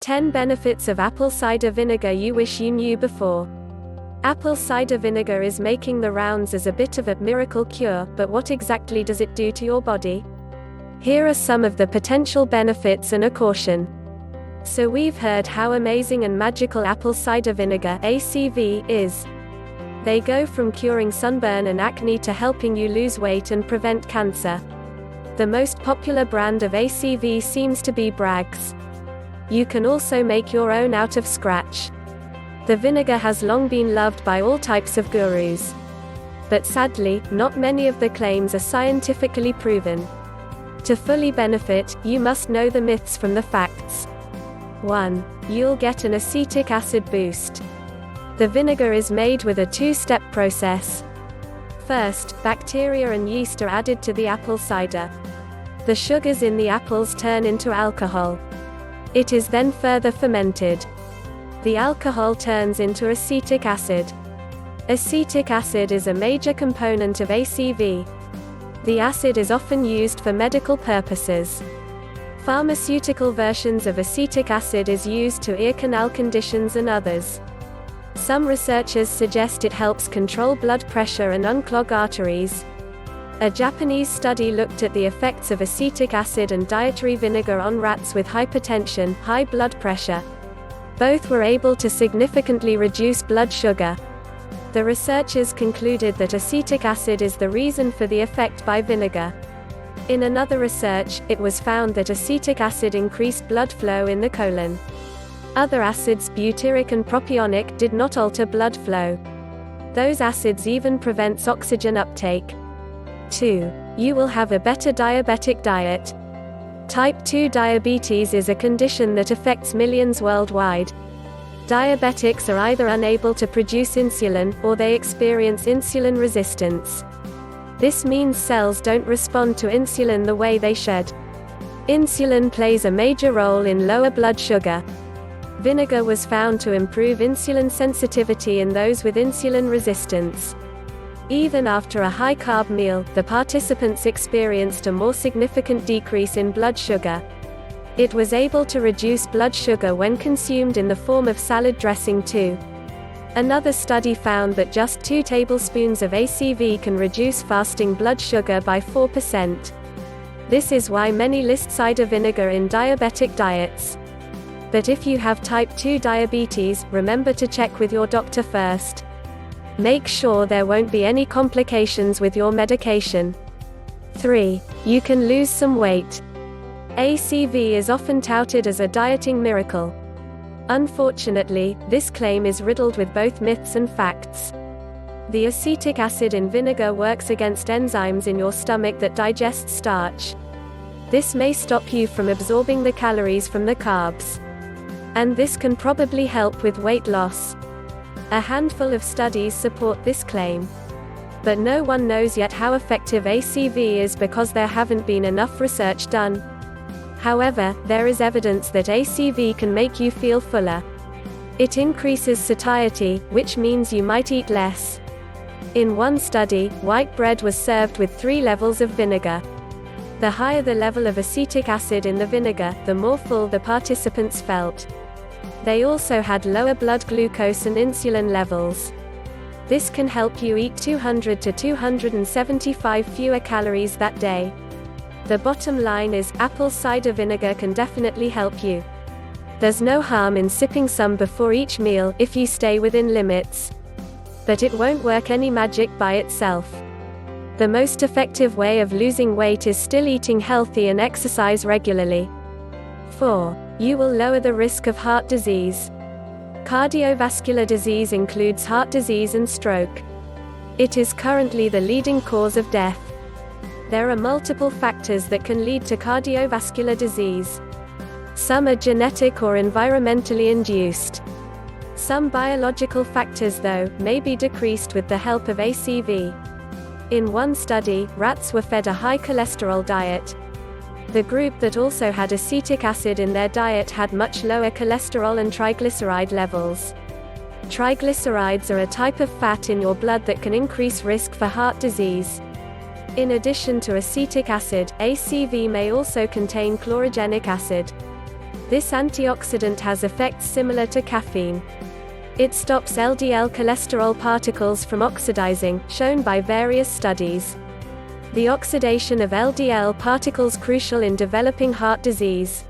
10 benefits of apple cider vinegar you wish you knew before. Apple cider vinegar is making the rounds as a bit of a miracle cure, but what exactly does it do to your body? Here are some of the potential benefits and a caution. So we've heard how amazing and magical apple cider vinegar (ACV) is. They go from curing sunburn and acne to helping you lose weight and prevent cancer. The most popular brand of ACV seems to be Bragg's. You can also make your own out of scratch. The vinegar has long been loved by all types of gurus. But sadly, not many of the claims are scientifically proven. To fully benefit, you must know the myths from the facts. 1. You'll get an acetic acid boost. The vinegar is made with a two-step process. First, bacteria and yeast are added to the apple cider. The sugars in the apples turn into alcohol. It is then further fermented. The alcohol turns into acetic acid. Acetic acid is a major component of ACV. The acid is often used for medical purposes. Pharmaceutical versions of acetic acid is used to ear canal conditions and others. Some researchers suggest it helps control blood pressure and unclog arteries. A Japanese study looked at the effects of acetic acid and dietary vinegar on rats with hypertension, high blood pressure. Both were able to significantly reduce blood sugar. The researchers concluded that acetic acid is the reason for the effect by vinegar. In another research, it was found that acetic acid increased blood flow in the colon. Other acids, butyric and propionic, did not alter blood flow. Those acids even prevents oxygen uptake. 2. You will have a better diabetic diet. Type 2 diabetes is a condition that affects millions worldwide. Diabetics are either unable to produce insulin, or they experience insulin resistance. This means cells don't respond to insulin the way they should. Insulin plays a major role in lower blood sugar. Vinegar was found to improve insulin sensitivity in those with insulin resistance. Even after a high-carb meal, the participants experienced a more significant decrease in blood sugar. It was able to reduce blood sugar when consumed in the form of salad dressing too. Another study found that just 2 tablespoons of ACV can reduce fasting blood sugar by 4%. This is why many list cider vinegar in diabetic diets. But if you have type 2 diabetes, remember to check with your doctor first. Make sure there won't be any complications with your medication. 3. You can lose some weight. ACV is often touted as a dieting miracle. Unfortunately, this claim is riddled with both myths and facts. The acetic acid in vinegar works against enzymes in your stomach that digest starch. This may stop you from absorbing the calories from the carbs. And this can probably help with weight loss. A handful of studies support this claim. But no one knows yet how effective ACV is because there haven't been enough research done. However, there is evidence that ACV can make you feel fuller. It increases satiety, which means you might eat less. In one study, white bread was served with 3 levels of vinegar. The higher the level of acetic acid in the vinegar, the more full the participants felt. They also had lower blood glucose and insulin levels. This can help you eat 200 to 275 fewer calories that day. The bottom line is, apple cider vinegar can definitely help you. There's no harm in sipping some before each meal, if you stay within limits. But it won't work any magic by itself. The most effective way of losing weight is still eating healthy and exercise regularly. 4. You will lower the risk of heart disease. Cardiovascular disease includes heart disease and stroke. It is currently the leading cause of death. There are multiple factors that can lead to cardiovascular disease. Some are genetic or environmentally induced. Some biological factors, though, may be decreased with the help of ACV. In one study, rats were fed a high cholesterol diet. The group that also had acetic acid in their diet had much lower cholesterol and triglyceride levels. Triglycerides are a type of fat in your blood that can increase risk for heart disease. In addition to acetic acid, ACV may also contain chlorogenic acid. This antioxidant has effects similar to caffeine. It stops LDL cholesterol particles from oxidizing, shown by various studies. The oxidation of LDL particles crucial in developing heart disease.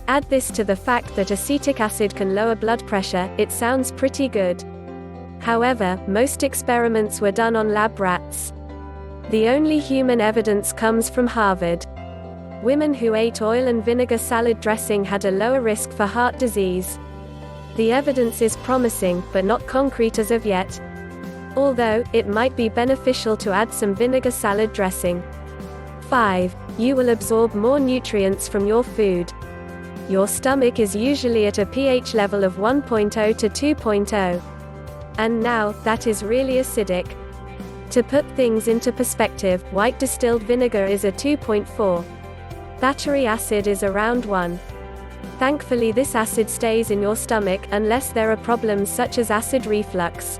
Add this to the fact that acetic acid can lower blood pressure, it sounds pretty good. However, most experiments were done on lab rats. The only human evidence comes from Harvard. Women who ate oil and vinegar salad dressing had a lower risk for heart disease. The evidence is promising, but not concrete as of yet. Although, it might be beneficial to add some vinegar salad dressing. 5. You will absorb more nutrients from your food. Your stomach is usually at a pH level of 1.0 to 2.0. And now, that is really acidic. To put things into perspective, white distilled vinegar is a 2.4. Battery acid is around 1. Thankfully this acid stays in your stomach, unless there are problems such as acid reflux.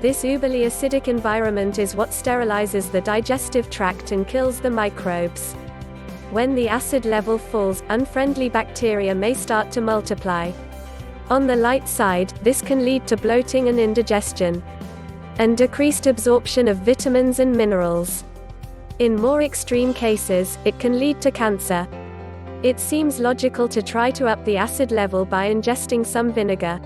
This uberly acidic environment is what sterilizes the digestive tract and kills the microbes. When the acid level falls, unfriendly bacteria may start to multiply. On the light side, this can lead to bloating and indigestion, and decreased absorption of vitamins and minerals. In more extreme cases, it can lead to cancer. It seems logical to try to up the acid level by ingesting some vinegar.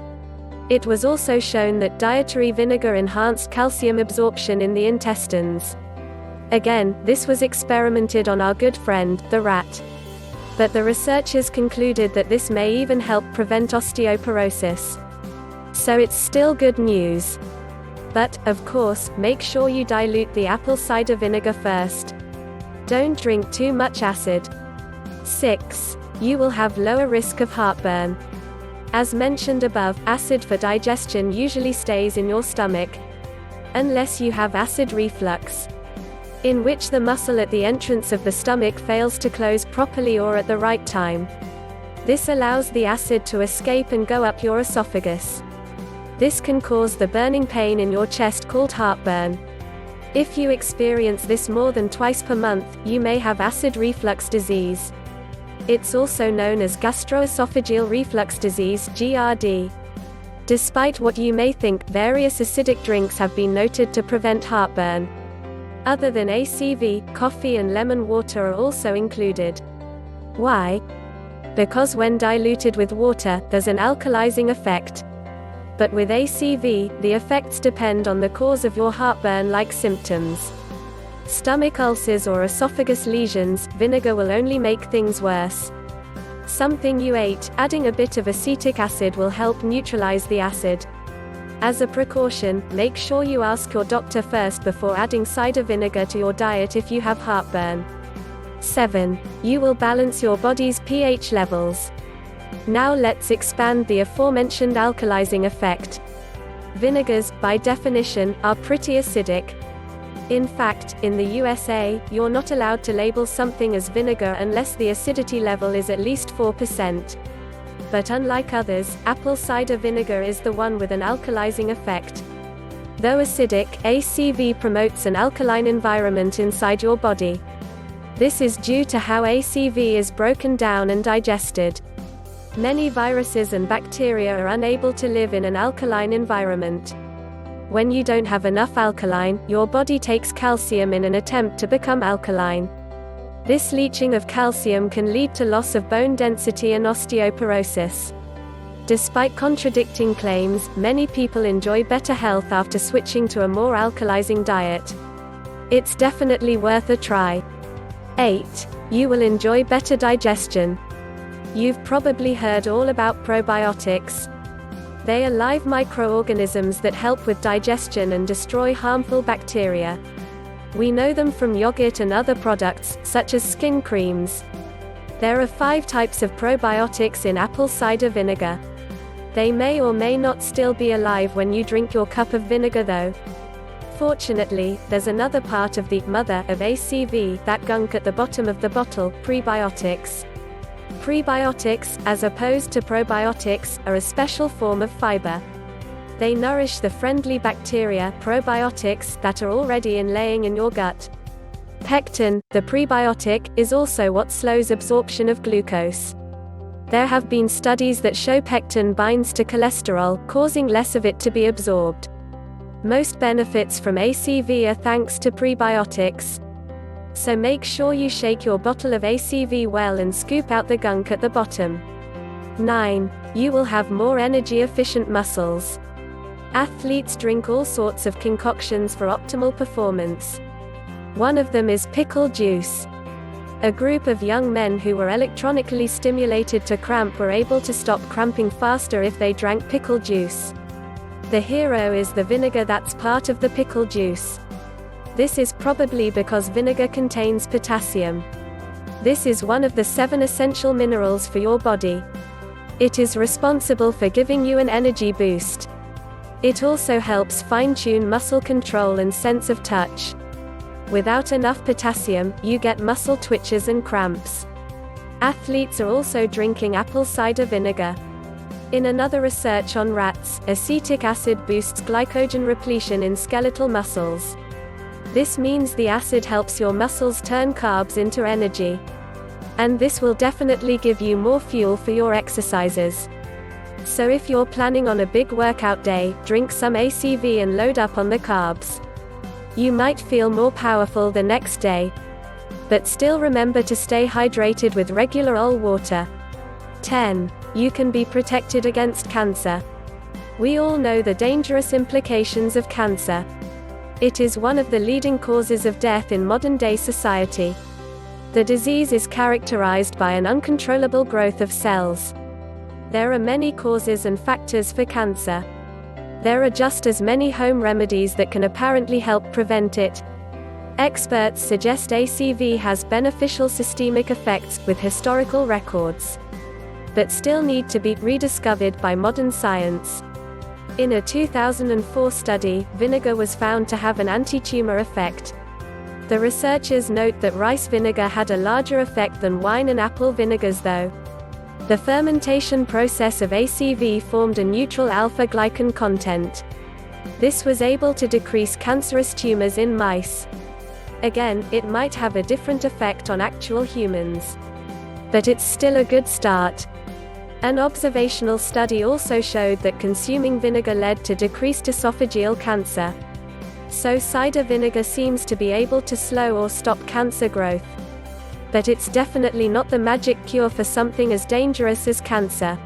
It was also shown that dietary vinegar enhanced calcium absorption in the intestines. Again, this was experimented on our good friend, the rat. But the researchers concluded that this may even help prevent osteoporosis. So it's still good news. But, of course, make sure you dilute the apple cider vinegar first. Don't drink too much acid. 6. You will have lower risk of heartburn. As mentioned above, acid for digestion usually stays in your stomach. Unless you have acid reflux, in which the muscle at the entrance of the stomach fails to close properly or at the right time. This allows the acid to escape and go up your esophagus. This can cause the burning pain in your chest called heartburn. If you experience this more than twice per month, you may have acid reflux disease. It's also known as gastroesophageal reflux disease (GRD). Despite what you may think, various acidic drinks have been noted to prevent heartburn. Other than ACV, coffee and lemon water are also included. Why? Because when diluted with water, there's an alkalizing effect. But with ACV, the effects depend on the cause of your heartburn-like symptoms. Stomach ulcers or esophagus lesions, vinegar will only make things worse. Something you ate, adding a bit of acetic acid will help neutralize the acid. As a precaution, make sure you ask your doctor first before adding cider vinegar to your diet if you have heartburn. 7. You will balance your body's pH levels. Now let's expand the aforementioned alkalizing effect. Vinegars, by definition, are pretty acidic. In fact, in the USA, you're not allowed to label something as vinegar unless the acidity level is at least 4%. But unlike others, apple cider vinegar is the one with an alkalizing effect. Though acidic, ACV promotes an alkaline environment inside your body. This is due to how ACV is broken down and digested. Many viruses and bacteria are unable to live in an alkaline environment. When you don't have enough alkaline, your body takes calcium in an attempt to become alkaline. This leaching of calcium can lead to loss of bone density and osteoporosis. Despite contradicting claims, many people enjoy better health after switching to a more alkalizing diet. It's definitely worth a try. 8. You will enjoy better digestion. You've probably heard all about probiotics. They are live microorganisms that help with digestion and destroy harmful bacteria. We know them from yogurt and other products, such as skin creams. There are 5 types of probiotics in apple cider vinegar. They may or may not still be alive when you drink your cup of vinegar though. Fortunately, there's another part of the mother of ACV, that gunk at the bottom of the bottle, prebiotics. Prebiotics, as opposed to probiotics, are a special form of fiber. They nourish the friendly bacteria, probiotics, that are already laying in your gut. Pectin, the prebiotic, is also what slows absorption of glucose. There have been studies that show pectin binds to cholesterol, causing less of it to be absorbed. Most benefits from ACV are thanks to prebiotics. So make sure you shake your bottle of ACV well and scoop out the gunk at the bottom. 9. You will have more energy-efficient muscles. Athletes drink all sorts of concoctions for optimal performance. One of them is pickle juice. A group of young men who were electronically stimulated to cramp were able to stop cramping faster if they drank pickle juice. The hero is the vinegar that's part of the pickle juice. This is probably because vinegar contains potassium. This is one of the 7 essential minerals for your body. It is responsible for giving you an energy boost. It also helps fine-tune muscle control and sense of touch. Without enough potassium, you get muscle twitches and cramps. Athletes are also drinking apple cider vinegar. In another research on rats, acetic acid boosts glycogen repletion in skeletal muscles. This means the acid helps your muscles turn carbs into energy. And this will definitely give you more fuel for your exercises. So if you're planning on a big workout day, drink some ACV and load up on the carbs. You might feel more powerful the next day. But still remember to stay hydrated with regular old water. 10. You can be protected against cancer. We all know the dangerous implications of cancer. It is one of the leading causes of death in modern-day society. The disease is characterized by an uncontrollable growth of cells. There are many causes and factors for cancer. There are just as many home remedies that can apparently help prevent it. Experts suggest ACV has beneficial systemic effects, with historical records, but still need to be rediscovered by modern science. In a 2004 study, vinegar was found to have an anti-tumor effect. The researchers note that rice vinegar had a larger effect than wine and apple vinegars though. The fermentation process of ACV formed a neutral alpha-glycan content. This was able to decrease cancerous tumors in mice. Again, it might have a different effect on actual humans. But it's still a good start. An observational study also showed that consuming vinegar led to decreased esophageal cancer. So cider vinegar seems to be able to slow or stop cancer growth. But it's definitely not the magic cure for something as dangerous as cancer.